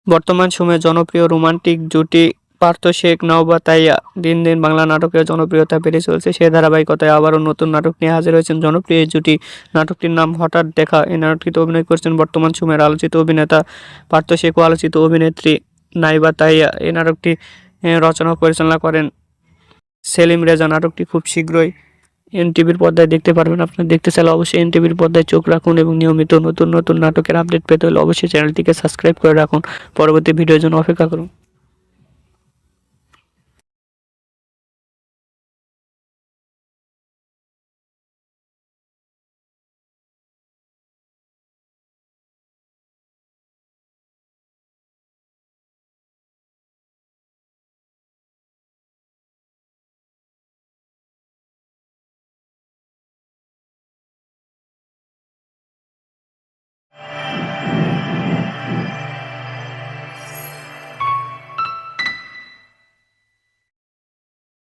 বর্তমান সময়ে জনপ্রিয় রোমান্টিক জুটি পার্থ শেখ নওবা তাইয়া দিন দিন বাংলা নাটকের জনপ্রিয়তা বেড়ে চলছে। সেই ধারাবাহিকতায় আবারও নতুন নাটক নিয়ে হাজির হয়েছেন জনপ্রিয় এই জুটি। নাটকটির নাম হঠাৎ দেখা। এই নাটকটিতে অভিনয় করেছেন বর্তমান সময়ের আলোচিত অভিনেতা পার্থ শেখ ও আলোচিত অভিনেত্রী নাইবা তাইয়া। এই নাটকটি রচনা ও পরিচালনা করেন সেলিম রেজা। নাটকটি খুব শীঘ্রই এনটিভির পর্দায় দেখতে পারবেন। আপনারা দেখতে চাইলে অবশ্যই এনটিভির পর্দায় চোখ রাখুন এবং নিয়মিত নতুন নতুন নাটকের আপডেট পেতে হলে অবশ্যই চ্যানেলটিকে সাবস্ক্রাইব করে রাখুন। পরবর্তী ভিডিওর জন্য অপেক্ষা করুন।